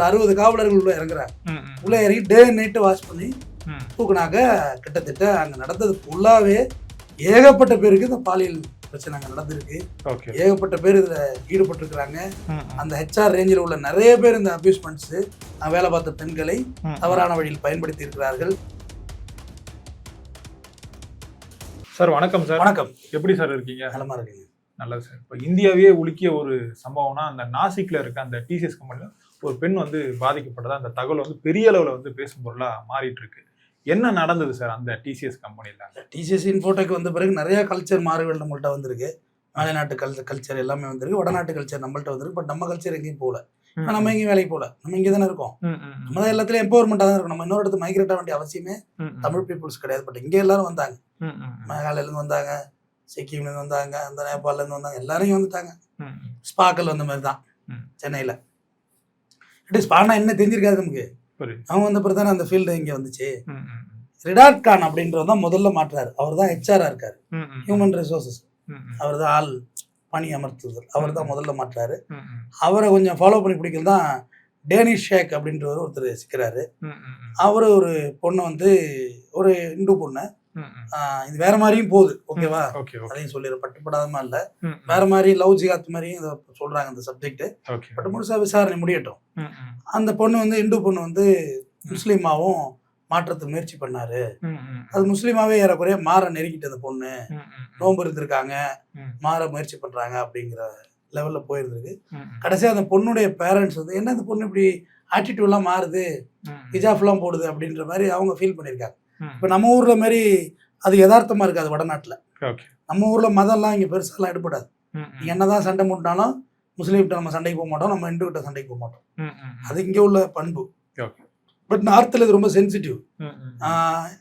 60 காவலர்கள் உள்ள இறங்குறாங்க. உள்ள இறங்கி டே நைட்டு வாஷ் பண்ணி தூக்குனாங்க. கிட்டத்தட்ட அங்க நடந்தது ஃபுல்லாவே ஏகப்பட்ட பேருக்கு இந்த பாலியல் பிரச்சனை அங்கே நடந்திருக்கு. ஏகப்பட்ட பேர் இதுல ஈடுபட்டிருக்கிறாங்க. அந்த ஹெச்ஆர் ரேஞ்சில் உள்ள நிறைய பேர் இந்த அபியூஸ்மெண்ட்ஸ் வேலை பார்த்த பெண்களை தவறான வழியில் பயன்படுத்தி இருக்கிறார்கள். சார் வணக்கம். சார் வணக்கம். எப்படி சார் இருக்கீங்க? நலமா இருக்கீங்க? நல்லது சார். இப்போ இந்தியாவே உலுக்கிய ஒரு சம்பவம்னா அந்த நாசிக்ல இருக்க அந்த டிசிஎஸ் கம்பெனியில் ஒரு பெண் வந்து பாதிக்கப்பட்டதா அந்த தகவல் வந்து பெரிய அளவில் வந்து பேசும் பொருளா மாறிட்டு இருக்கு. என்ன நடந்தது சார் அந்த டிசிஎஸ் கம்பெனியில்? டிசிஎஸ் இன்ஃபோடெக் வந்த பிறகு நிறைய கல்ச்சர் மாறுகள் நம்மள்ட்ட வந்திருக்கு. மேலைநாட்டு கல்ச்சர் எல்லாமே வந்திருக்கு, வடநாட்டு கல்ச்சர் நம்மள்ட்ட வந்திருக்கு. பட் நம்ம கல்ச்சர் எங்கேயும் போகல, நம்ம எங்கேயும் வேலைக்கு போகல, நம்ம இங்கே தானே இருக்கோம். நம்ம தான் எல்லாத்துலயும் எம்பவர்மெண்ட்டாக தான் இருக்கும். நம்ம இன்னொரு இடத்து மைக்ரேட் ஆக வேண்டிய அவசியமே தமிழ் பீப்புள்ஸ் கிடையாது. பட் இங்கே எல்லாரும் வந்தாங்க. மேகாலயிலேருந்து வந்தாங்க, சிக்கிம்லேருந்து வந்தாங்க, அந்த நேபாளிலேருந்து வந்தாங்க, எல்லாரும் வந்துட்டாங்க. ஸ்பாக்கல் வந்த மாதிரி தான் சென்னையில். ஸ்பானா என்ன தெரிஞ்சிருக்காது நமக்கு. அவங்க வந்த பிறகு தானே அந்த ஃபீல்டு இங்கே வந்துச்சு. ரிடாட் கான் அப்படின்றவர் தான் முதல்ல மாற்றாரு. அவர் தான் ஹெச்ஆரா இருக்காரு, ஹியூமன் ரிசோர்சஸ். அவர் தான் ஆள் பணி அமர்த்துதல். அவர் தான் முதல்ல மாற்றாரு. அவரை கொஞ்சம் ஃபாலோ பண்ணி பிடிக்கல தான் டேனிஷ் ஷேக் அப்படின்றவர் ஒருத்தர் சிக்கிறாரு. அவர் ஒரு பொண்ணை வந்து ஒரு இந்து பொண்ணு, இது வேற மாதிரியும் போகுது, ஓகேவா, அதையும் சொல்லிடுற பட்டுப்படாதமா இல்ல, வேற மாதிரி லவ் ஜிகாத் மாதிரியும் இதை சொல்றாங்க இந்த சப்ஜெக்ட். பட் முழுசா விசாரணை முடியட்டும். அந்த பொண்ணு வந்து இந்து பொண்ணு வந்து முஸ்லீமாவும் மாற்றத்துக்கு முயற்சி பண்ணாரு. அது முஸ்லீமாவே ஏறக்குறைய மாற நெருங்கிட்டு அந்த பொண்ணு நோன்பு இருந்திருக்காங்க, மாற முயற்சி பண்றாங்க அப்படிங்கிற லெவல்ல போயிருந்திருக்கு. கடைசியா அந்த பொண்ணுடைய பேரண்ட்ஸ் வந்து என்ன இந்த பொண்ணு இப்படி ஆட்டிடியூட் எல்லாம் மாறுது, ஹிஜாப் எல்லாம் போடுது அப்படின்ற மாதிரி அவங்க ஃபீல் பண்ணியிருக்காங்க. இப்போ நம்ம ஊர்ல மாதிரி அது யதார்த்தமா இருக்காது வடநாட்டுல. நம்ம ஊர்ல மதம்லாம் இங்க பெருசாலாம் எடுபடாது. நீங்க என்னதான் சண்டை போட்டாலும் முஸ்லீம்கிட்ட நம்ம சண்டைக்கு போக மாட்டோம், நம்ம இந்துக்கிட்ட சண்டைக்கு போக மாட்டோம். அது இங்க உள்ள பண்பு. பட் நார்த்தில் இது ரொம்ப சென்சிட்டிவ்.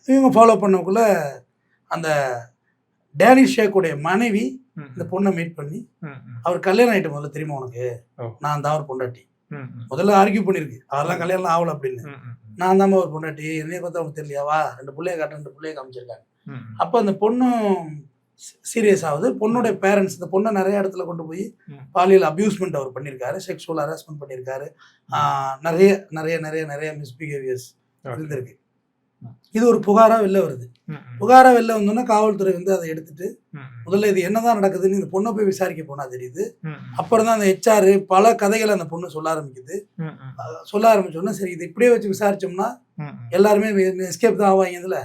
இவங்க ஃபாலோ பண்ணக்குள்ள அந்த டேனிஷ் ஷேக்குடைய மனைவி இந்த பொண்ணை மீட் பண்ணி, அவர் கல்யாணம் ஆகிட்டு முதல்ல தெரியுமா உனக்கு, நான் தான் அவர் பொண்டாட்டி. முதல்ல ஆர்கியூ பண்ணிருக்கு, அவரெல்லாம் கல்யாணம் ஆகல அப்படின்னு. நான் தான் ஒரு பொண்டாட்டி, என்னைய பார்த்தா அவனுக்கு தெரியலையாவா, 2 பிள்ளைய காட்ட 2 பிள்ளைய காமிச்சிருக்காங்க. அப்போ அந்த பொண்ணும் சீரியஸ் ஆகுது. பொண்ணுடைய பேரண்ட்ஸ் இந்த பொண்ணை நிறைய இடத்துல கொண்டு போய் பாலியல் அபியூஸ்மெண்ட் அவர் பண்ணியிருக்காரு, செக்ஷுவல் ஹராஸ்மெண்ட் பண்ணியிருக்காரு, நிறைய நிறைய நிறைய நிறைய மிஸ்பிஹேவியர்ஸ் இருந்திருக்கு. இது ஒரு புகாரா வெளில வருது. புகாரா வெளில வந்தோன்னா காவல்துறை வந்து அதை எடுத்துட்டு முதல்ல இது என்னதான் நடக்குதுன்னு இந்த பொண்ணை போய் விசாரிக்க போனா தெரியுது. அப்புறம் தான் அந்த ஹெச்ஆர் பல கதைகளை அந்த பொண்ணு சொல்ல ஆரம்பிக்குது. சொல்ல ஆரம்பிச்சோன்னா சரி இது இப்படியே வச்சு விசாரிச்சோம்னா எல்லாருமே எஸ்கேப் தான் ஆவாங்க இதுல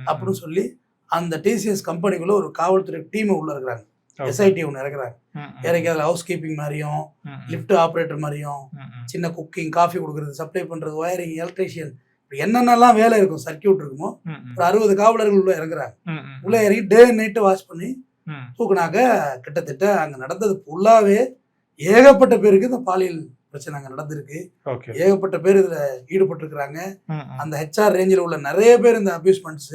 அப்படின்னு சொல்லி அந்த டிசிஎஸ் கம்பெனிக்குள்ள ஒரு காவல்துறை டீமை உள்ள இருக்கிறாங்க. எஸ்ஐடி ஒன்று இறக்குறாங்க. இறக்கி அதில் ஹவுஸ் கீப்பிங் மாதிரியும், லிஃப்ட் ஆப்ரேட்டர் மாதிரியும், சின்ன குக்கிங், காஃபி கொடுக்குறது, சப்ளை பண்ணுறது, ஒயரிங், எலக்ட்ரிஷியன், என்னென்னலாம் வேலை இருக்கும், சர்க்கியூட் இருக்குமோ ஒரு 60 காவலர்கள் உள்ள இறங்குறாங்க. உள்ள இறங்கி டே நைட்டு வாஷ் பண்ணி தூக்குனாங்க. கிட்டத்தட்ட அங்க நடந்தது ஃபுல்லாவே ஏகப்பட்ட பேருக்கு இந்த பாலியல் பிரச்சனை அங்க நடந்திருக்கு. ஏகப்பட்ட பேர் இதுல ஈடுபட்டு இருக்கிறாங்க. அந்த ஹெச்ஆர் ரேஞ்சில் உள்ள நிறைய பேர் இந்த அபியூஸ்மெண்ட்ஸ்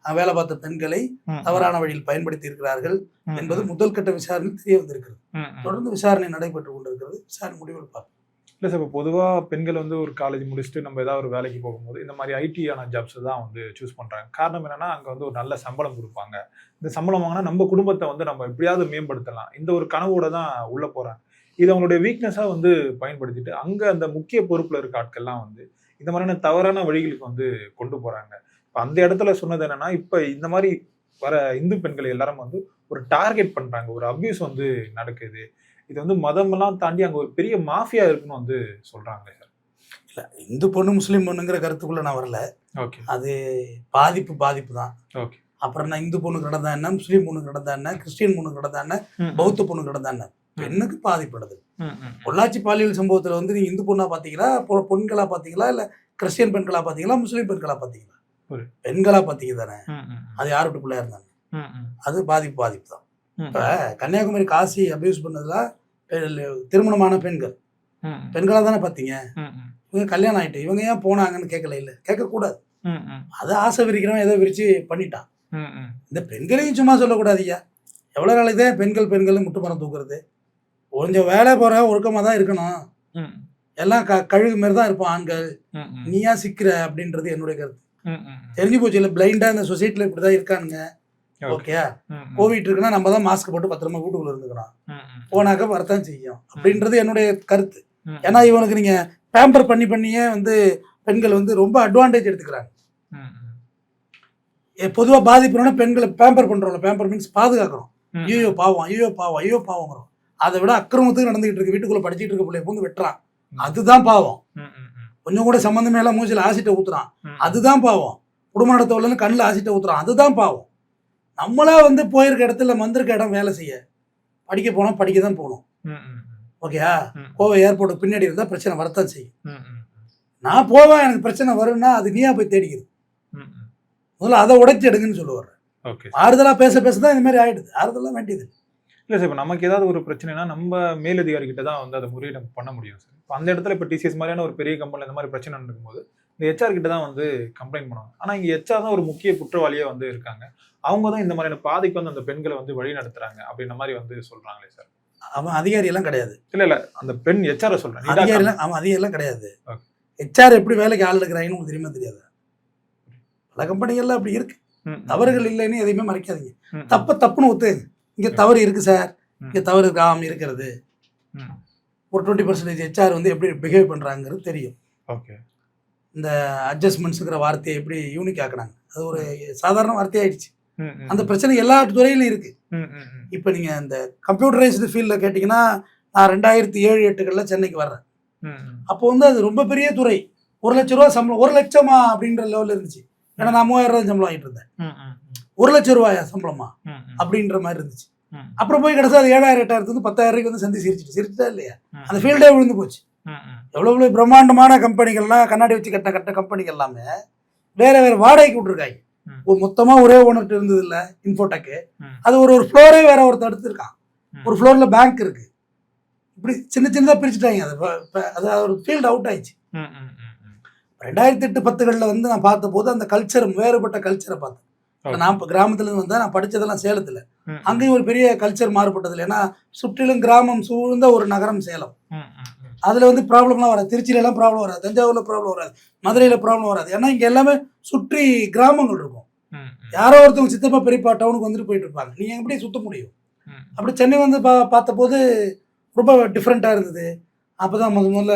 வேலை பார்த்த பெண்களை தவறான வழியில் பயன்படுத்தி இருக்கிறார்கள் என்பது முதல் கட்ட விசாரணை தெரிய வந்திருக்கிறது. தொடர்ந்து விசாரணை நடைபெற்று கொண்டிருக்கிறது. விசாரணை முடிவில் பார்ப்போம். இல்லை சார், இப்போ பொதுவாக பெண்கள் வந்து ஒரு காலேஜ் முடிச்சுட்டு நம்ம ஏதாவது ஒரு வேலைக்கு போகும்போது இந்த மாதிரி ஐடியான ஜாப்ஸ் தான் வந்து சூஸ் பண்ணுறாங்க. காரணம் என்னன்னா அங்கே வந்து ஒரு நல்ல சம்பளம் கொடுப்பாங்க. இந்த சம்பளம் வாங்கினா நம்ம குடும்பத்தை வந்து நம்ம எப்படியாவது மேம்படுத்தலாம், இந்த ஒரு கனவோட தான் உள்ளே போகிறாங்க. இது அவங்களுடைய வீக்னஸாக வந்து பயன்படுத்திட்டு அங்கே அந்த முக்கிய பொறுப்பில் இருக்க ஆட்கள்லாம் வந்து இந்த மாதிரியான தவறான வழிகளுக்கு வந்து கொண்டு போகிறாங்க. இப்போ அந்த இடத்துல சொன்னது என்னன்னா, இப்போ இந்த மாதிரி வர இந்து பெண்கள் எல்லாரும் வந்து ஒரு டார்கெட் பண்ணுறாங்க, ஒரு அபியூஸ் வந்து நடக்குது. இது வந்து மதமெல்லாம் தாண்டி அங்கே ஒரு பெரிய மாஃபியா இருக்குன்னு வந்து சொல்கிறாங்களே சார். இல்லை, இந்து பொண்ணு முஸ்லீம் பொண்ணுங்கிற கருத்துக்குள்ளே நான் வரல. ஓகே, அது பாதிப்பு தான். ஓகே, அப்புறம் நான் இந்து பொண்ணுக்கு நடந்தா என்ன, முஸ்லீம் பொண்ணுக்கு நடந்தா என்ன, கிறிஸ்டியன் பொண்ணுக்கு நடந்தா என்ன, பௌத்த பொண்ணுக்கு நடந்தா என்ன, பெண்ணுக்கு பாதிப்படுது. பொள்ளாச்சி பாலியல் சம்பவத்தில் வந்து நீங்கள் இந்து பொண்ணா பார்த்தீங்களா, பொண்களா பார்த்தீங்களா, இல்லை கிறிஸ்டியன் பெண்களா பார்த்தீங்களா, முஸ்லீம் பெண்களா பார்த்தீங்களா? பெண்களா பார்த்தீங்க தானே. அது யார் வீட்டு பிள்ளையா இருந்தாங்க, அது பாதிப்பு தான். இப்போ கன்னியாகுமரி காசி அபியூஸ் பண்ணதுல திருமணமான பெண்களா தானே பார்த்தீங்க. இவங்க கல்யாணம் ஆயிட்டு இவங்க ஏன் போனாங்கன்னு கேட்கல, இல்லை கேட்கக்கூடாது. அது ஆசை விரிக்கிறவன் ஏதோ விரிச்சு பண்ணிட்டான். இந்த பெண்களையும் சும்மா சொல்லக்கூடாது. ஐயா எவ்வளோ நாளைக்கு பெண்கள் முட்டு மரம் தூக்குறது, கொஞ்சம் வேலை போற ஒழுக்கமாக தான் இருக்கணும். எல்லாம் கழுகு மாதிரி தான் இருப்போம் ஆண்கள். நீயா சிக்கிற அப்படின்றது என்னுடைய கருத்து. தெரிஞ்சு போச்சு. இல்லை பிளைண்டா இந்த சொசைட்டில இப்படிதான் இருக்கானுங்க. ஓகே, கோவிட் இருக்குன்னா நம்ம தான் மாஸ்க் போட்டு பத்திரமா வீட்டுக்குள்ள இருந்துக்கணும், போனாக்க வரத்தான் செய்யும் அப்படின்றது என்னுடைய கருத்து. ஏன்னா இவனுக்கு நீங்க பேம்பர் பண்ணியே வந்து பெண்கள் வந்து ரொம்ப அட்வான்டேஜ் எடுத்துக்கிறாங்க. பொதுவாக பாதிப்புனா பெண்களை பேம்பர் பண்ணுறோம்ல, பேம்பர் மீன்ஸ் பாதுகாக்கிறோம். ஐயோ பாவம், ஐயோ பாவம், ஐயோ பாவங்கிறோம். அதை விட அக்கிரமத்துக்கு நடந்துகிட்டு இருக்கு, வீட்டுக்குள்ள படிச்சுட்டு இருக்க பிள்ளைய பூந்து வெட்டுறான், அதுதான் பாவம். கொஞ்சம் கூட சம்மந்தமே எல்லாம் மூஞ்சில ஆசிட்டை ஊத்துறான், அதுதான் பாவம். குடும்ப நடத்தவர்ல கண்ணில் ஆசிட்டை ஊத்துறான், அதுதான் பாவம். நம்மளா வந்து போயிருக்க இடத்துல வந்திருக்க இடம் வேலை செய்ய படிக்க போனோம், படிக்க தான் போகணும். ஓகேயா? கோவை ஏர்போர்ட்டுக்கு பின்னாடி இருந்தால் பிரச்சனை வரத்தான் செய்யும். நான் போவேன், எனக்கு பிரச்சனை வரும்னா அது நீயா போய் தேடிக்கிறது. முதல்ல அதை உடைச்சி எடுங்கன்னு சொல்லுவார். ஆறுதலா பேச தான் இந்த மாதிரி ஆயிடுது. ஆறுதலாம் வேண்டியது இல்லை சார். இப்போ நமக்கு ஏதாவது ஒரு பிரச்சனைனா நம்ம மேலதிகாரி கிட்ட தான் வந்து அதை முறையீடு பண்ண முடியும் சார். இப்போ அந்த இடத்துல இப்போ டிசிஎஸ் மாதிரியான ஒரு பெரிய கம்பெனியில் இந்த மாதிரி பிரச்சனை நடக்கும்போது இந்த ஹெச்ஆர் கிட்ட தான் வந்து கம்ப்ளைண்ட் பண்ணுவாங்க. ஆனால் இங்கே ஹெச்ஆர் தான் ஒரு முக்கிய குற்றவாளியே வந்து இருக்காங்க. அவங்க தான் இந்த மாதிரியான பாதிக்கு வந்து அந்த பெண்களை வந்து வழி நடத்துறாங்க அப்படின்ற மாதிரி வந்து சொல்றாங்களே சார். அவன் அதிகாரியெல்லாம் கிடையாது. இல்லை அந்த பெண் ஹெச்ஆரை சொல்றேன். அதிகாரியெல்லாம் கிடையாது. ஹெச்ஆர் எப்படி வேலைக்கு ஆள் எடுக்கிறாங்கன்னு உங்களுக்கு தெரியுமா தெரியாது? பல கம்பெனிகள்லாம் அப்படி இருக்கு. தவறுகள் இல்லைன்னு எதையுமே மறைக்காதீங்க. தப்புன்னு ஒத்துங்க. இங்க தவறு இருக்கு சார், இங்க தவறு இருக்கிறது. ஒரு 20% ஹெச்ஆர் வந்து எப்படி பிஹேவ் பண்றாங்கிறது தெரியும். இந்த அட்ஜஸ்ட்மெண்ட்ஸுங்கிற வார்த்தையை எப்படி யூனிக் ஆக்குனாங்க, அது ஒரு சாதாரண வார்த்தையாயிடுச்சு. அந்த பிரச்சனை எல்லா துறையிலும் இருக்கு. இப்போ நீங்க இந்த கம்ப்யூட்டரைஸ்டு ஃபீல்டில் கேட்டிங்கன்னா, நான் 2007-08 சென்னைக்கு வர்றேன். அப்போ வந்து அது ரொம்ப பெரிய துறை. 1 லட்ச ரூபா சம்பளம், 1 லட்சமா அப்படின்ற லெவலில் இருந்துச்சு. ஏன்னா நான் 3000 ரூபா சம்பளம் வாங்கிட்டு இருந்தேன். 1 லட்ச ரூபாயா சம்பளமா அப்படின்ற மாதிரி இருந்துச்சு. அப்புறம் போய் கிடைச்சா அது 7000-8000 வந்து 10,000 வந்து சந்தி சிரிச்சுட்டா இல்லையா? அந்த ஃபீல்டே விழுந்து போச்சு. எவ்வளவு பிரம்மாண்டமான கம்பெனிகள்லாம் கண்ணாடி வச்சு கட்ட கம்பெனிகள் எல்லாமே வேற வாடகைக்கு விட்டுருக்காங்க. மொத்தமா ஒரே ஓனர்கிட்ட இருந்தது இல்ல இன்ஃபோடெக். அது ஒரு ஃப்ளோரே வேற ஒருத்தர் எடுத்துருக்கான். ஒரு ஃப்ளோர்ல பேங்க் இருக்கு. இப்படி சின்னதா பிரிச்சுட்டாங்க. அது ஒரு ஃபீல்ட் அவுட் ஆயிடுச்சு. 2008-10 வந்து நான் பார்த்த போது அந்த கல்ச்சர் வேறுபட்ட கல்ச்சரை பார்த்தேன். நான் இப்போ கிராமத்துல இருந்து வந்தேன். நான் படிச்சதெல்லாம் சேலத்துல. அங்கேயும் ஒரு பெரிய கல்ச்சர் மாறுபட்டது. ஏன்னா சுற்றிலும் கிராமம் சூழ்ந்த ஒரு நகரம் சேலம். அதுல வந்து ப்ராப்ளம்லாம் வராது. திருச்சியில எல்லாம் ப்ராப்ளம் வராது, தஞ்சாவூர்ல ப்ராப்ளம் வராது, மதுரையில ப்ராப்ளம் வராது. ஏன்னா இங்க எல்லாமே சுற்றி கிராமங்கள் இருக்கும். யாரோ ஒருத்தவங்க சித்தப்பா பெரியப்பா டவுனுக்கு வந்துட்டு போயிட்டு இருப்பாங்க. நீங்க எப்படி சுத்த முடியும்? அப்படி சென்னை வந்து பார்த்த போது ரொம்ப டிஃப்ரெண்டா இருந்தது. அப்பதான் முதல்ல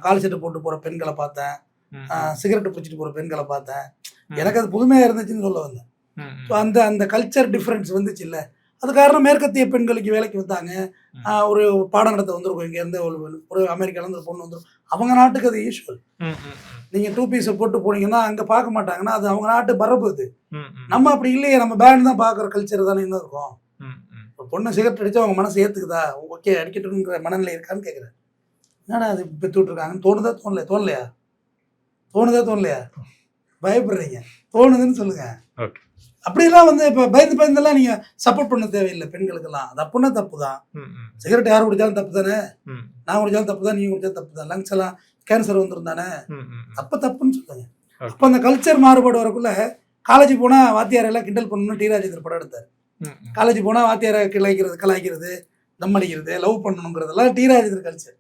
கால் சட்டை போட்டு போற பெண்களை பார்த்தேன், சிகரெட்டு பிடிச்சிட்டு போற பெண்களை பார்த்தேன். எனக்கு அது புதுமையா இருந்துச்சுன்னு சொல்ல வந்தேன். ஸோ அந்த கல்ச்சர் டிஃப்ரென்ஸ் வந்துச்சு இல்லை. அது காரணம் மேற்கத்திய பெண்களுக்கு வேலைக்கு வந்தாங்க. ஒரு பாடம் நடத்த வந்துருக்கும். இங்கேருந்து ஒரு அமெரிக்காலேருந்து ஒரு பொண்ணு வந்துடும். அவங்க நாட்டுக்கு அது யூஸ்வல். நீங்கள் 2 பீஸை போட்டு போனீங்கன்னா அங்கே பார்க்க மாட்டாங்கன்னா அது அவங்க நாட்டு மரபு. அது நம்ம அப்படி இல்லையே. நம்ம பேண்ட் தான் பார்க்குற கல்ச்சர் தானே என்ன இருக்கும். ஒரு பொண்ணு சிகரெட் அடிச்சா அவங்க மனசு ஏற்றுக்குதா? ஓகே அடிக்கட்டுங்கிற மனநிலை இருக்கான்னு கேட்குறேன். என்னடா அது பெற்று விட்ருக்காங்கன்னு தோணலையா? தோணலையா? பயப்படுறீங்க. தோணுதுன்னு சொல்லுங்க. அப்படியெல்லாம் வந்து இப்போ பயந்தெல்லாம் நீங்கள் சப்போர்ட் பண்ண தேவையில்லை பெண்களுக்கெல்லாம். அது அப்படின்னா தப்பு தான். சிகரெட் யார் குடித்தாலும் தப்பு தானே. நான் குடித்தாலும் தப்பு தான், நீங்கள் குடித்தாலும் தப்பு தான். லங்ஸ் எல்லாம் கேன்சர் வந்துருந்தானே. தப்புன்னு சொல்லுங்க. அப்போ அந்த கல்ச்சர் மாறுபாடு வரக்குள்ள காலேஜ் போனால் வாத்தியாரெல்லாம் கிண்டல் பண்ணணும்னு டி ராஜேந்தர் படம் எடுத்தார். காலேஜ் போனால் வாத்தியாரை கலாய்க்கிறது, தம் அடிக்கிறது, லவ் பண்ணணுங்கிறதெல்லாம் டி ராஜேந்தர் கல்ச்சர்.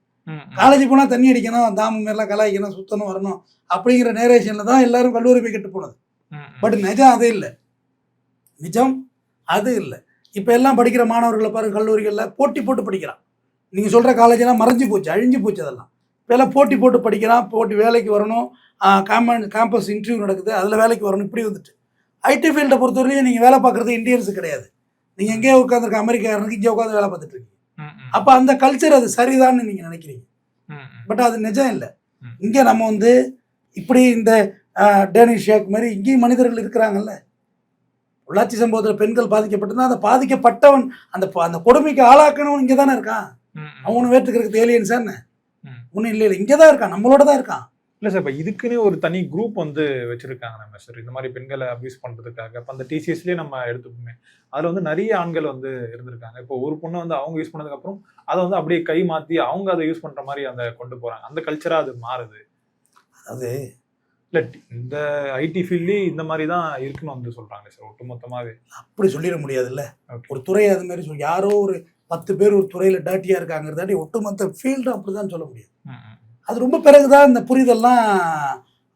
காலேஜ் போனால் தண்ணி அடிக்கணும், தாமு மாரிலாம் கலாய்க்கணும், சுத்தணும், வரணும் அப்படிங்கிற நேரேஷனில் தான் எல்லாரும் கல்லூரி போய் கெட்டு போனது. பட் நிஜம் அது இல்லை. இப்போ எல்லாம் படிக்கிற மாணவர்களை பாருங்க, கல்லூரிகளில் போட்டி போட்டு படிக்கிறான். நீங்கள் சொல்கிற காலேஜெல்லாம் மறைஞ்சு போச்சு, அழிஞ்சு போச்சு. அதெல்லாம் இப்போ எல்லாம் போட்டி போட்டு படிக்கிறான். வேலைக்கு வரணும், கேம்பஸ் இன்டர்வியூ நடக்குது, அதில் வேலைக்கு வரணும். இப்படி வந்துட்டு ஐடி ஃபீல்டை பொறுத்தவரையும் நீங்கள் வேலை பார்க்குறது இந்தியன்ஸு கிடையாது. நீங்கள் எங்கேயோ உட்காந்துருக்க அமெரிக்காரனுக்கு இங்கே உட்காந்து வேலை பார்த்துட்டு இருக்கீங்க. அப்போ அந்த கல்ச்சர் அது சரிதான்னு நீங்கள் நினைக்கிறீங்க. பட் அது நிஜம் இல்லை. இங்கே நம்ம வந்து இப்படி இந்த டேனிஷ் ஷேக் மாதிரி இங்கேயும் மனிதர்கள் இருக்கிறாங்கல்ல. உள்ளாட்சி சம்பவத்தில் பெண்கள் பாதிக்கப்பட்டிருந்தா அந்த பாதிக்கப்பட்டவன் அந்த கொடுமைக்கு ஆளாக்கணவன் இங்கே தானே இருக்கான். அவனு வேற்றுக்கிறதுக்கு ஏலியன்ஸா என்ன? ஒன்றும் இல்லை, இங்கே தான் இருக்கான், நம்மளோட தான் இருக்கான். இல்லை சார், இப்போ இதுக்குன்னு ஒரு தனி குரூப் வந்து வச்சுருக்காங்க நம்ம சார், இந்த மாதிரி பெண்களை அப்யூஸ் பண்ணுறதுக்காக. இப்போ அந்த டிசிஎஸ்லேயே நம்ம எடுத்துப்போமே, அதில் வந்து நிறைய ஆண்கள் வந்து இருந்திருக்காங்க. இப்போ ஒரு பொண்ணை வந்து அவங்க யூஸ் பண்ணதுக்கப்புறம் அதை வந்து அப்படியே கை மாற்றி அவங்க அதை யூஸ் பண்ணுற மாதிரி அந்த கொண்டு போகிறாங்க. அந்த கல்ச்சராக அது மாறுது. அது இல்லை, இந்த ஐடி ஃபீல்ட்லேயே இந்த மாதிரி தான் இருக்குன்னு வந்து சொல்கிறாங்க சார் ஒட்டுமொத்தமாகவே. அப்படி சொல்லிட முடியாதுல்ல. ஒரு துறை அது மாதிரி யாரோ ஒரு 10 பேர் ஒரு துறையில் டர்ட்டியாக இருக்காங்கிறதாட்டி ஒட்டுமொத்த ஃபீல்டும் அப்படி தான் சொல்ல முடியாது. அது ரொம்ப பிறகுதான் இந்த புரிதெல்லாம்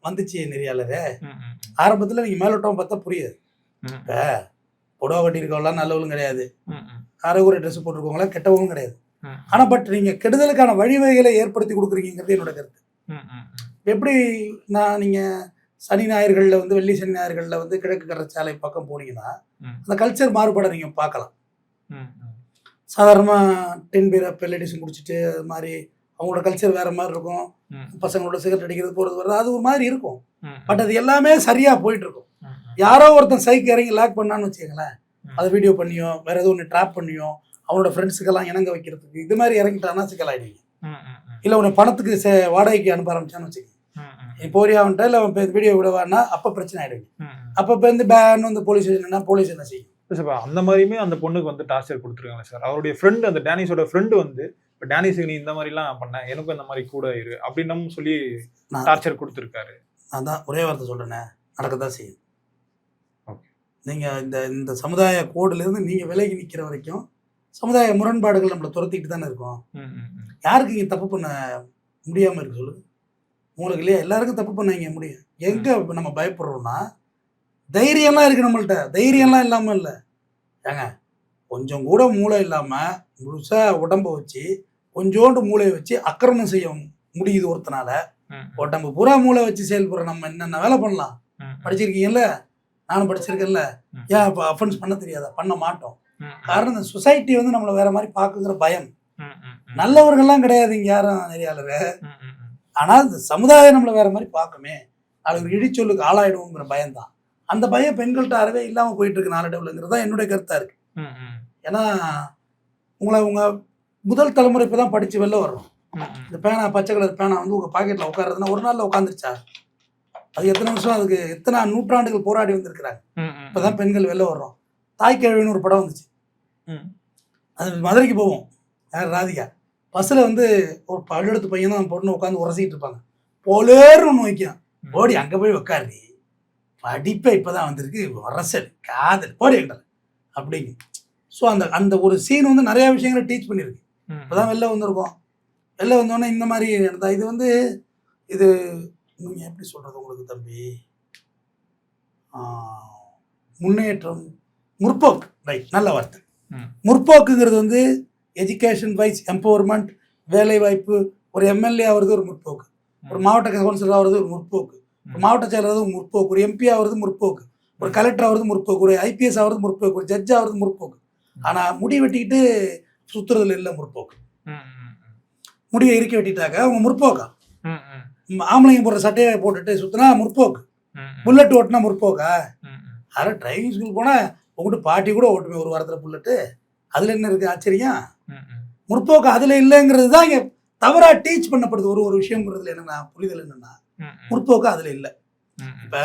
வந்துச்சு நெறியாளரே. ஆரம்பத்தில் நீங்கள் மேலோட்டம் பார்த்தா புரியாது. இப்போ புடவை கட்டியிருக்கவங்களாம் நல்லவங்களும் கிடையாது, அரைகுறை ட்ரெஸ் போட்டிருக்கவங்களாம் கெட்டவங்களும் கிடையாது. ஆனா பட் நீங்க கெடுதலுக்கான வழிவகைகளை ஏற்படுத்தி கொடுக்குறீங்கிறது என்னோட கருத்து. எப்படி நீங்க சனி ஞாயிறுகள்ல வந்து வெள்ளி சனி ஞாயிறுகள்ல வந்து கிழக்கு கடற்சாலை பக்கம் போனீங்கன்னா அந்த கல்ச்சர் மாறுபாடை நீங்க பார்க்கலாம். சாதாரணமா 10 பீர் அப்ப லேடிஸும் குடிச்சிட்டு அது மாதிரி அவங்களோட கல்ச்சர் வேற மாதிரி இருக்கும். பசங்களோட சிகரெட் அடிக்கிறது போறது வர்றது அது ஒரு மாதிரி இருக்கும். பட் அது எல்லாமே சரியா போயிட்டு இருக்கும். யாரோ ஒருத்தன் சைக்கு இறங்கி லாக் பண்ணான்னு வச்சுக்கங்களேன், அதை வீடியோ பண்ணியோ வேற ஏதோ ஒன்று ட்ராப் பண்ணியோ அவனோட ஃப்ரெண்ட்ஸுக்கெல்லாம் இணங்க வைக்கிறதுக்கு இது மாதிரி இறங்கிட்டான்னா சிக்கலாயிடுவீங்க. இல்லை உன்னை பணத்துக்கு வாடகைக்கு அனுப்ப ஆரம்பிச்சான்னு வச்சுக்கோங்க, இப்போ அவன்கிட்ட இல்லை அவன் வீடியோ விடவான்னா அப்போ பிரச்சனை ஆயிடுவீங்க. அப்போ இப்போ வந்து பேன் வந்து போலீஸ் ஸ்டேஷன் போலீஸ் என்ன செய்யும்? அந்த மாதிரியுமே அந்த பொண்ணுக்கு வந்து டார்ச்சர் கொடுத்துருக்காங்க சார். அவருடைய ஃப்ரெண்டு அந்த டேனிஸோட ஃப்ரெண்டு வந்து இப்போ டேனிஸுக்கு நீ இந்த மாதிரிலாம் பண்ண எனக்கும் இந்த மாதிரி கூட இரு அப்படின்னு சொல்லி டார்ச்சர் கொடுத்துருக்காரு. நான் தான் ஒரே வார்த்தை சொல்றேனே, நடக்கத்தான் செய்யும். நீங்கள் இந்த சமுதாய கோடுலேருந்து நீங்கள் விலகி நிற்கிற வரைக்கும் சமுதாய முரண்பாடுகள் நம்மளை துரத்திட்டு தானே இருக்கோம். யாருக்கு இங்கே தப்பு பண்ண முடியாமல் இருக்கு சொல்லுங்க? உங்களுக்கு இல்லையா? எல்லாருக்கும் தப்பு பண்ண இங்கே முடியும். எங்கே நம்ம பயப்படுறோம்னா தைரியம்லாம் இருக்குது நம்மள்கிட்ட, தைரியம்லாம் இல்லாமல் இல்லை. ஏங்க கொஞ்சம் கூட மூளை இல்லாமல் முழுசாக உடம்பை வச்சு கொஞ்சோண்டு மூளையை வச்சு அக்கிரமம் செய்ய முடியுது ஒருத்தனால. உடம்பு பூரா மூளை வச்சு செயல்படுற நம்ம என்னென்ன வேலை பண்ணலாம்? படிச்சிருக்கீங்கல்ல, நானும் படிச்சிருக்கேன்ல. ஏன் இப்போ அஃபென்ஸ் பண்ண தெரியாதா? பண்ண மாட்டோம். காரணம் இந்த சொசைட்டி வந்து நம்மளை வேற மாதிரி பார்க்குங்கிற பயம். நல்லவர்கள்லாம் கிடையாது இங்கே யாரும் நெறியாளர். ஆனால் இந்த சமுதாயம் நம்மளை வேற மாதிரி பார்க்குமே, நாளைக்கு இடிச்சொல்லுக்கு ஆளாயிடுவோங்கிற பயம்தான். அந்த பயம் பெண்கள்கிட்ட அறவே இல்லாமல் போயிட்டு இருக்கு நாளடைவுலங்கிறது தான் என்னுடைய கருத்தா இருக்கு. ஏன்னா உங்க முதல் தலைமுறை இப்போ தான் படிச்சு வெளில வரணும். இந்த பேனா பச்சை கலர் பேனா வந்து உங்க பாக்கெட்ல உட்காருறதுன்னா ஒரு நாள்ல உட்காந்துருச்சா? அது எத்தனை வருஷம், அதுக்கு எத்தனை நூற்றாண்டுகள் போராடி வந்திருக்கிறாங்க. இப்பதான் பெண்கள் வெளில வர்றோம். தாய்க்கிழவின்னு ஒரு படம் வந்துச்சு, அது மதுரைக்கு போவோம். யார்? ராதிகா. பஸ்ஸில் வந்து ஒரு பல்லெடுத்து பையன் தான் பொண்ணு உட்காந்து உரசிக்கிட்டு இருப்பாங்க. போலேர்னு ஒன்று வைக்கும், ஓடி அங்கே போய் உட்காரு, படிப்பை இப்போதான் வந்திருக்கு, அரசல் காதல் போடி எங்கிட்ட அப்படிங்க. ஸோ அந்த ஒரு சீன் வந்து நிறையா விஷயங்களை டீச் பண்ணியிருக்கு. இப்போதான் வெளில வந்திருக்கோம். வெளில வந்தோடனே இந்த மாதிரி நடந்தா இது வந்து இது நீங்கள் எப்படி சொல்கிறது உங்களுக்கு தம்பி? முன்னேற்றம், முற்போக்கு, ரைட், நல்ல வார்த்தை. முற்போக்குங்கிறது வந்து எஜுகேஷன் வைஸ் எம்பவர்மெண்ட், வேலை வாய்ப்பு. ஒரு எம்எல்ஏ ஆகிறது ஒரு முற்போக்கு, ஒரு மாவட்ட கவுன்சிலர் ஆகிறது ஒரு முற்போக்கு, ஒரு மாவட்ட செயலர் ஒரு முற்போக்கு, ஒரு எம்பி ஆகிறது முற்போக்கு, ஒரு கலெக்டர் ஆகிறது முற்போக்கு, ஒரு ஐபிஎஸ் ஆகிறது முற்போக்கு, ஒரு ஜட்ஜ் ஆகிறது முற்போக்கு. ஆனால் முடி வெட்டிக்கிட்டு சுற்றுறதுல இல்லை முற்போக்கு. முடியை இறுக்கி வெட்டிட்டாக்க அவங்க முற்போக்கா? ஆம்பளைங்க போடுற சட்டையை போட்டுட்டு சுற்றினா முற்போக்கு, புல்லட் ஓட்டினா முற்போக்கா? அதில் டிரைவிங் ஸ்கூல் போனால் உங்கள்கிட்ட பாட்டி கூட ஓட்டுமே ஒரு வாரத்தில் புல்லட்டு, அதில் என்ன இருக்குது ஆச்சரியம்? முற்போக்கு அதில் இல்லைங்கிறது தான் இங்கே தவறாக டீச் பண்ணப்படுது. ஒரு விஷயங்கிறதுல என்னென்னா புரிதல் என்னென்னா முற்போக்கு அதில் இல்லை. இப்போ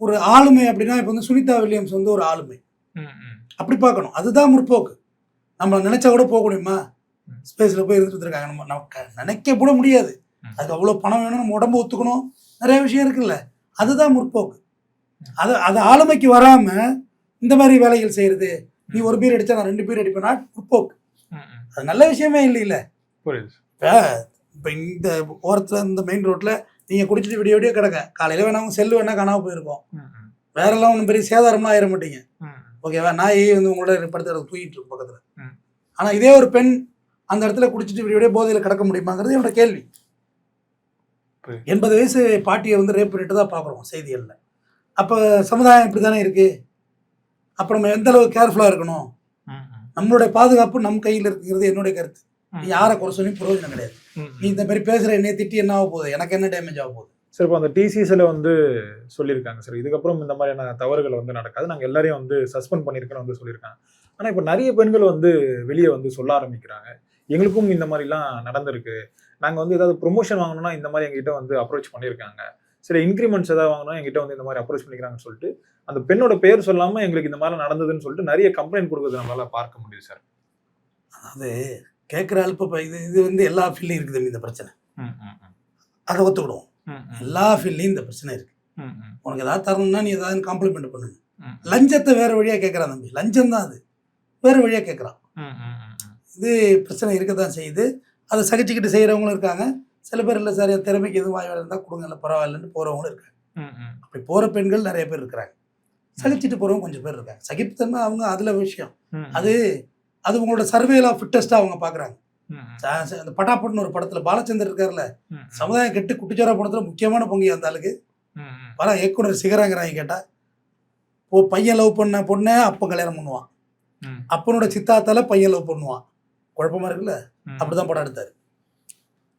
ஒரு ஆளுமை அப்படின்னா இப்போ வந்து சுனிதா வில்லியம்ஸ் வந்து ஒரு ஆளுமை அப்படி பார்க்கணும், அதுதான் முற்போக்கு. நம்ம நினைச்சா கூட போக முடியுமா? ஸ்பேஸில் போய் இருந்துட்டு இருக்காங்க, நம்ம நமக்கு நினைக்க கூட முடியாது. அதுக்கு அவ்வளோ பணம் வேணும், நம்ம உடம்பு ஒத்துக்கணும், நிறைய விஷயம் இருக்குல்ல, அதுதான் முற்போக்கு. அது ஆளுமைக்கு வராமல் இந்த மாதிரி வேலைகள் செய்கிறது, நீ ஒரு பீர் அடித்தா நான் 2 பீர் அடிப்பேனா, முற்போக்கு. அது நல்ல விஷயமே இல்லை. இப்போ இந்த ஓரத்தில் இந்த மெயின் ரோட்டில் நீங்கள் குடிச்சிட்டு விடிய கிடக்க, காலையில் வேணாலும் செல்லு வேணா காணாமல் போயிருக்கோம், வேறெல்லாம் ஒன்றும் பெரிய சேதாரம்லாம் ஆயிட மாட்டீங்க, ஓகேவா? நாய் வந்து உங்களோட படுத்துறது தூக்கிட்டு இருக்கும் பக்கத்தில். ஆனால் இதே ஒரு பெண் அந்த இடத்துல குடிச்சிட்டு விடிய போதையில் கிடக்க முடியுமாங்கிறது என்னோட கேள்வி. 80 வயசு பாட்டியை வந்து ரேப் பண்ணிட்டு தான் பார்க்குறோம் செய்திகளில். அப்போ சமுதாயம் இப்படி தானே இருக்குது. அப்போ நம்ம எந்த அளவுக்கு கேர்ஃபுல்லாக இருக்கணும்? நம்மளுடைய பாதுகாப்பு நம் கையில் இருக்குங்கிறது என்னுடைய கருத்து. நீ யாரை குறை சொல்லி பிரயோஜனம் கிடையாது. நீ இந்த மாதிரி பேசுகிற என்னை திட்டி என்ன ஆக போகுது, எனக்கு என்ன டேமேஜ் ஆக போகுது? சார் இப்போ அந்த டிசிஸில் வந்து சொல்லியிருக்காங்க சார், இதுக்கப்புறம் இந்த மாதிரியான தவறுகள் வந்து நடக்காது, நாங்கள் எல்லாரையும் வந்து சஸ்பெண்ட் பண்ணியிருக்கோன்னு வந்து சொல்லியிருக்காங்க. ஆனால் இப்போ நிறைய பெண்கள் வந்து வெளியே வந்து சொல்ல ஆரம்பிக்கிறாங்க, எங்களுக்கும் இந்த மாதிரிலாம் நடந்திருக்கு, நாங்கள் வந்து ஏதாவது ப்ரொமோஷன் வாங்கணும்னா இந்த மாதிரி எங்ககிட்ட வந்து அப்ரோச் பண்ணியிருக்காங்க, சில இன்க்ரிமெண்ட்ஸ் ஏதாவது வாங்கணும் எங்கிட்ட வந்து இந்த மாதிரி அப்ரோச் பண்ணிக்கிறாங்கன்னு சொல்லிட்டு அந்த பெண்ணோட பேர் சொல்லாமல் எங்களுக்கு இந்த மாதிரி நடந்ததுன்னு சொல்லிட்டு நிறைய கம்ப்ளைண்ட் கொடுக்குறது நம்மளால பார்க்க முடியுது சார். அதாவது கேட்குற அல்ப இது வந்து எல்லா ஃபீல்லையும் இருக்குது இந்த பிரச்சனை, அதை ஒத்துக்கிடுவோம். எல்லா ஃபீல்லையும் இந்த பிரச்சனை இருக்கு. உனக்கு ஏதாவது தரணும்னா நீ ஏதாவது காம்ப்ளிமெண்ட் பண்ணுங்க. லஞ்சத்தை வேற வழியாக கேட்குறான் தம்பி, லஞ்சம் தான் அது, வேற வழியாக கேட்குறான். இது பிரச்சனை இருக்க தான் செய்யுது. அதை சகிச்சுக்கிட்டு செய்கிறவங்களும் இருக்காங்க. சில பேர் இல்லை சார் என் திறமைக்கு எதுவும் வாய் இருந்தால் கொடுங்க, இல்லை பரவாயில்லன்னு போகிறவங்களும் இருக்காங்க. அப்படி போகிற பெண்கள் நிறைய பேர் இருக்கிறாங்க, சகிச்சுட்டு போகிறவங்க கொஞ்சம் பேர் இருக்காங்க. சகிப்புத்தன்மை அவங்க அதில் விஷயம். அது அது உங்களோட சர்வேல ஃபிட்டஸ்ட்டாக அவங்க பார்க்குறாங்க. ம், அந்த பட்டாப்பட்னு ஒரு படத்தில் பாலச்சந்தர் இருக்கார்ல, ம், சமுதாயம் கெட்டு குட்டிச்சோரா போனதுல முக்கியமான பங்கு அந்த ஆளுக்கு. ம், ம், பல இயக்குனர் சிகரங்கிறாங்க கேட்டால், பையன் லவ் பண்ண பொண்ணை அப்போ கல்யாணம் பண்ணுவான், ம், அப்பனோட சித்தாத்தால பையன் லவ் பண்ணுவான். குழப்பமா இருக்குல்ல? ம். அப்படிதான் படம் எடுத்தார்.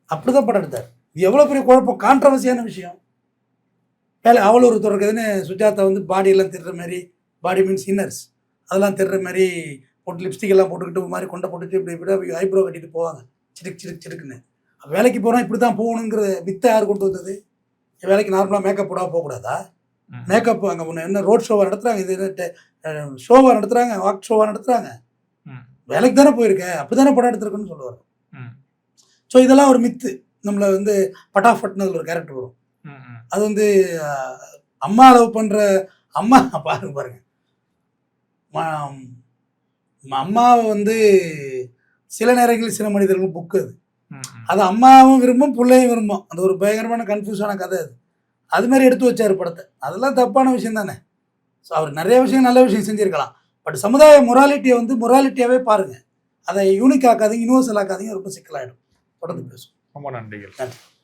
அப்படிதான் படம் எடுத்தார். இது எவ்வளோ பெரிய குழப்பம், கான்ட்ரவர்சியான விஷயம். வேலை அவள் ஒரு திறக்குதுன்னு சுஜாதா வந்து பாடியெல்லாம் திருற மாதிரி, பாடி மீன்ஸ் இன்னர்ஸ் அதெல்லாம் திருற மாதிரி போட்டு லிப்ஸ்டிக் எல்லாம் போட்டுக்கிட்டு ஒரு மாதிரி கொண்டை போட்டுட்டு இப்படி இப்படி ஐப்ரோ கட்டிட்டு போவாங்க, சிடுக்கு சிடுக்கு சிடுக்குன்னு. வேலைக்கு போகிறோம் இப்படி தான் போகணுங்கிற வித்தை யார் கொண்டு வந்தது? வேலைக்கு நார்மலாக மேக்கப் போடாமல் போகக்கூடாதா? ம். மேக்கப் அங்கே ஒன்று என்ன ரோட் ஷோவாக நடத்துகிறாங்க, இது என்ன ஷோவாக நடத்துகிறாங்க, வாக் ஷோவாக நடத்துகிறாங்க. ம். வேலைக்கு தானே போயிருக்கேன், அப்படி தானே படம் எடுத்திருக்குன்னு சொல்லுவார். ம். ஸோ இதெல்லாம் ஒரு மித்து. நம்மளை வந்து பட்டாஃபட்னு அதில் ஒரு கேரக்டர் வரும். ம், ம். அது வந்து அம்மா லவ் பண்ணுற அம்மா பாருங்க அம்மாவை வந்து சில நேரங்களில் சில மனிதர்கள் புக்கு அது. ம், ம். அது அம்மாவும் விரும்பும் பிள்ளையும் விரும்பும். அது ஒரு பயங்கரமான கன்ஃபியூஷனான கதை அது. அது மாதிரி எடுத்து வச்சார் படத்தை. அதெல்லாம் தப்பான விஷயம் தானே. ஸோ அவர் நிறைய விஷயம் நல்ல விஷயம் செஞ்சுருக்கலாம். பட் சமுதாய மொராலிட்டியை வந்து மொராலிட்டியாகவே பாருங்கள். அதை யூனிக் ஆக்காதீங்க, யூனிவர்சல் ஆக்காதீங்க, ரொம்ப சிக்கலாயிடும். தொடர்ந்து பேசும். ரொம்ப நன்றிகள். நன்றி.